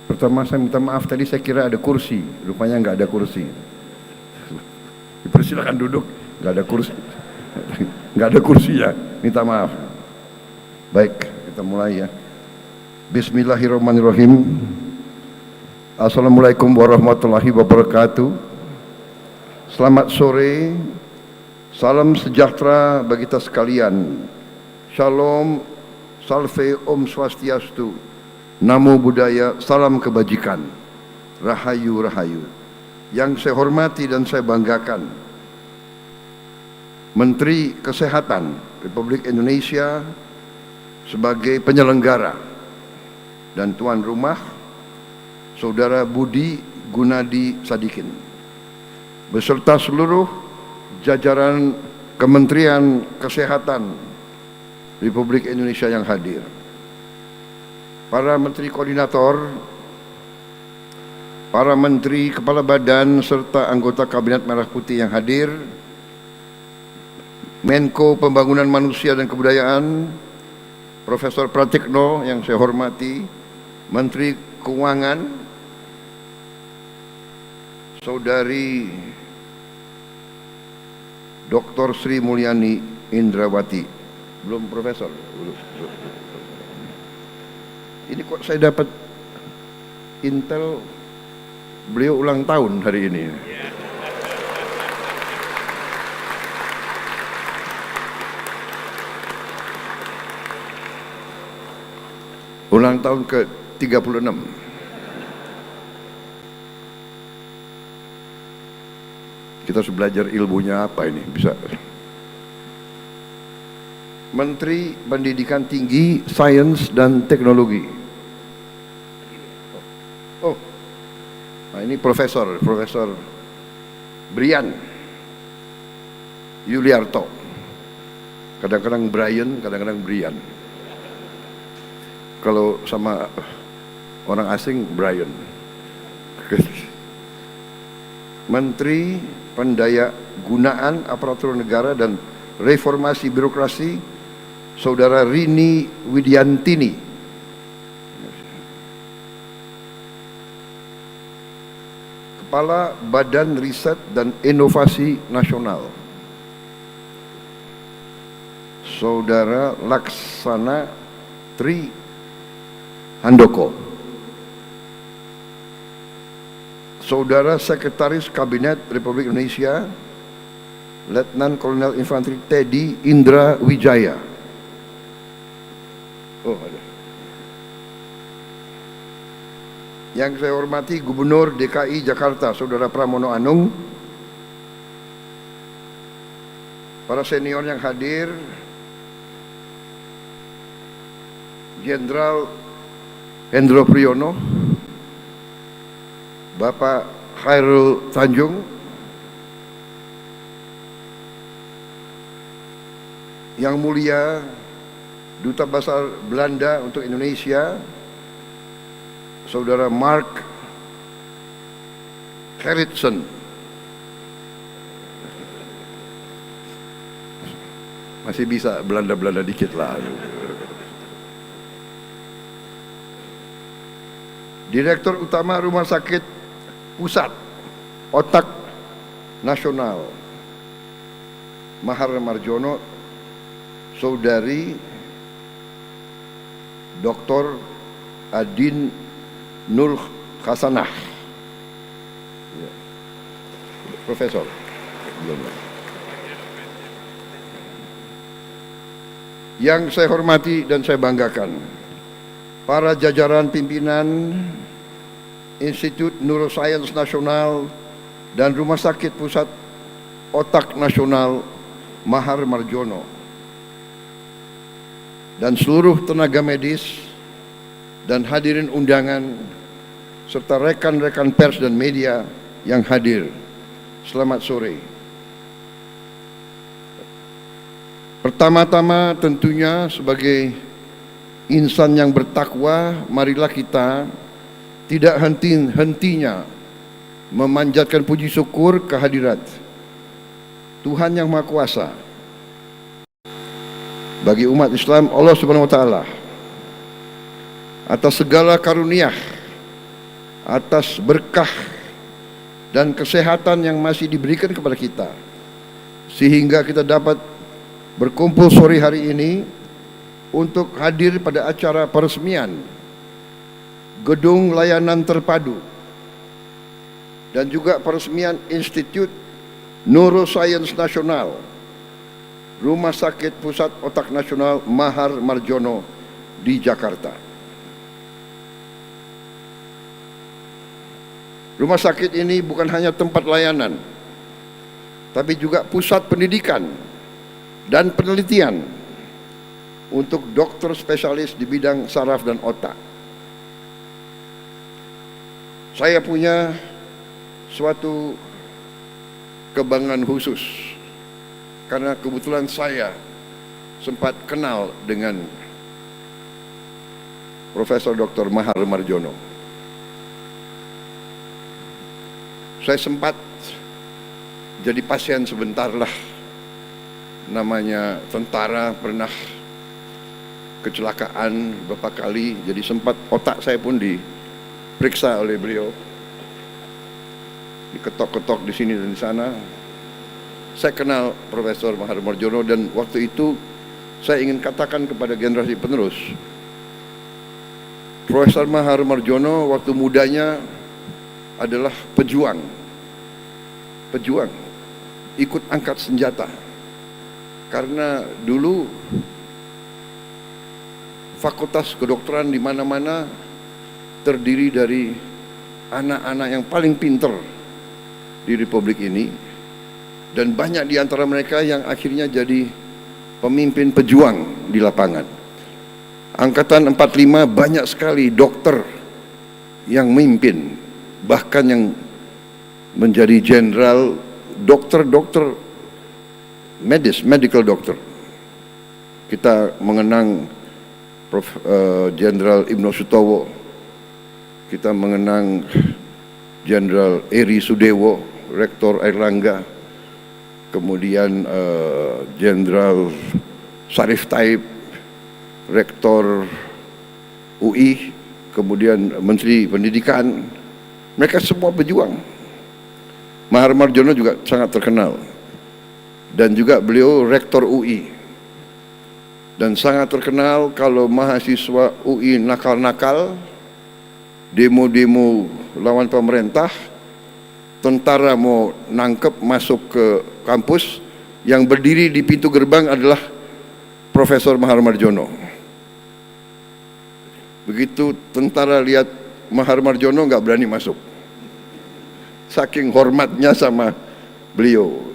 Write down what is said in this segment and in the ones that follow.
Pertama saya minta maaf, tadi saya kira ada kursi, rupanya nggak ada kursi. Dipersilakan duduk, nggak ada kursi, nggak ada kursinya. Minta maaf. Baik, kita mulai ya. Bismillahirrahmanirrahim. Assalamualaikum warahmatullahi wabarakatuh. Selamat sore. Salam sejahtera bagi kita sekalian. Shalom, salve, om swastiastu. Namo Buddhaya, salam kebajikan. Rahayu, rahayu. Yang saya hormati dan saya banggakan, Menteri Kesehatan Republik Indonesia sebagai penyelenggara dan tuan rumah, Saudara Budi Gunadi Sadikin, beserta seluruh jajaran Kementerian Kesehatan Republik Indonesia yang hadir, para menteri koordinator, para menteri, kepala badan, serta anggota Kabinet Merah Putih yang hadir, Menko Pembangunan Manusia dan Kebudayaan, Profesor Pratikno yang saya hormati, Menteri Keuangan, Saudari Dr. Sri Mulyani Indrawati. Belum profesor? Belum. Ini kok saya dapat intel beliau ulang tahun hari ini. Ulang tahun ke-36. Kita harus belajar ilmunya apa ini bisa. Menteri Pendidikan Tinggi, Sains dan Teknologi. Oh, nah ini Profesor Brian Yuliarto. Kadang-kadang Brian, kadang-kadang Brian. Kalau sama orang asing, Brian. Menteri Pendaya Gunaan Aparatur Negara dan Reformasi Birokrasi, Saudara Rini Widiantini. Kepala Badan Riset dan Inovasi Nasional, Saudara Laksana Tri Handoko. Saudara Sekretaris Kabinet Republik Indonesia, Letnan Kolonel Infanteri Teddy Indra Wijaya. Oh, ada. Yang saya hormati Gubernur DKI Jakarta, Saudara Pramono Anung. Para senior yang hadir, Jenderal Hendro Priyono, Bapak Khairul Tanjung, Yang Mulia Duta Besar Belanda untuk Indonesia, Saudara Mark Gerritsen. Masih bisa Belanda-Belanda dikit lah. Direktur Utama Rumah Sakit Pusat Otak Nasional, Mahar Marjono, Saudari Dr. Adin Nur Hasanah, Profesor. Yang saya hormati dan saya banggakan, para jajaran pimpinan Institut Neuroscience Nasional dan Rumah Sakit Pusat Otak Nasional Mahar Marjono, dan seluruh tenaga medis dan hadirin undangan serta rekan-rekan pers dan media yang hadir. Selamat sore. Pertama-tama tentunya sebagai insan yang bertakwa, marilah kita tidak henti-hentinya memanjatkan puji syukur kehadirat Tuhan Yang Maha Kuasa bagi umat Islam, Allah Subhanahu wa taala, atas segala karunia atas berkah dan kesehatan yang masih diberikan kepada kita, sehingga kita dapat berkumpul sore hari ini untuk hadir pada acara peresmian Gedung Layanan Terpadu dan juga peresmian Institut Neuroscience Nasional, Rumah Sakit Pusat Otak Nasional Mahar Marjono di Jakarta. Rumah sakit ini bukan hanya tempat layanan, tapi juga pusat pendidikan dan penelitian untuk dokter spesialis di bidang saraf dan otak. Saya punya suatu kebanggaan khusus karena kebetulan saya sempat kenal dengan Profesor Dr. Mahar Marjono. Saya sempat jadi pasien sebentar lah, namanya tentara, pernah kecelakaan beberapa kali, jadi sempat otak saya pun diperiksa oleh beliau, diketok-ketok di sini dan di sana. Saya kenal Profesor Mahar Marjono dan waktu itu saya ingin katakan kepada generasi penerus, Profesor Mahar Marjono waktu mudanya adalah pejuang, ikut angkat senjata. Karena dulu fakultas kedokteran di mana-mana terdiri dari anak-anak yang paling pinter di Republik ini, dan banyak di antara mereka yang akhirnya jadi pemimpin pejuang di lapangan. Angkatan 45 banyak sekali dokter yang memimpin, bahkan yang menjadi jenderal, dokter medical doctor. Kita mengenang Jenderal Ibnu Sutowo, kita mengenang Jenderal Eri Sudewo, Rektor Airlangga, kemudian Jenderal Sarif Taib, Rektor UI, kemudian Menteri Pendidikan. Mereka semua pejuang. Mahar Marjono juga sangat terkenal, dan juga beliau Rektor UI, dan sangat terkenal kalau mahasiswa UI nakal-nakal, demo-demo lawan pemerintah, tentara mau nangkep masuk ke kampus, yang berdiri di pintu gerbang adalah Profesor Mahar Marjono. Begitu tentara lihat Mahar Marjono nggak berani masuk, saking hormatnya sama beliau.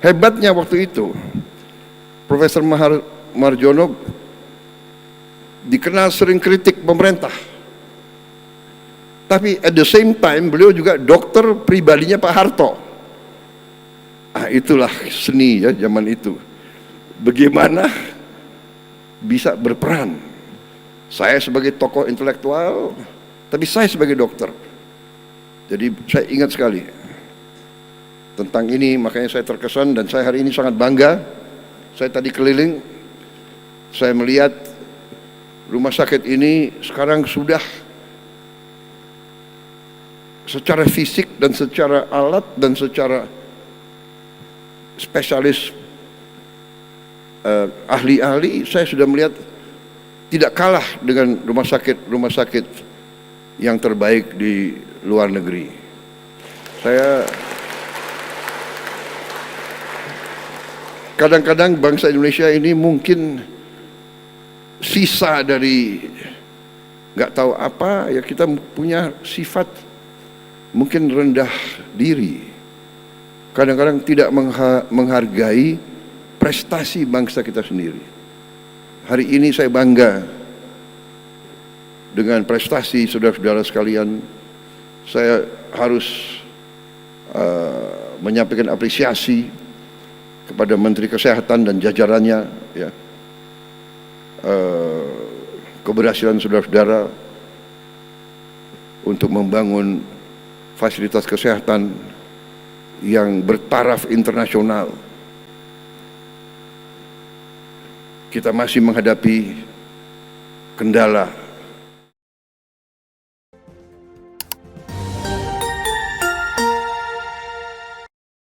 Hebatnya waktu itu Profesor Mahar Marjono dikenal sering kritik pemerintah, tapi at the same time beliau juga dokter pribadinya Pak Harto. Itulah seni ya zaman itu, bagaimana bisa berperan. Saya sebagai tokoh intelektual, tapi saya sebagai dokter. Jadi saya ingat sekali tentang ini, makanya saya terkesan dan saya hari ini sangat bangga. Saya tadi keliling, saya melihat rumah sakit ini sekarang sudah secara fisik dan secara alat dan secara spesialis ahli-ahli, saya sudah melihat tidak kalah dengan rumah sakit yang terbaik di luar negeri. Saya kadang-kadang bangsa Indonesia ini mungkin sisa dari nggak tahu apa ya, kita punya sifat mungkin rendah diri, kadang-kadang tidak menghargai prestasi bangsa kita sendiri. Hari ini saya bangga dengan prestasi saudara-saudara sekalian. Saya harus menyampaikan apresiasi kepada Menteri Kesehatan dan jajarannya, ya, keberhasilan saudara-saudara untuk membangun fasilitas kesehatan yang bertaraf internasional. Kita masih menghadapi kendala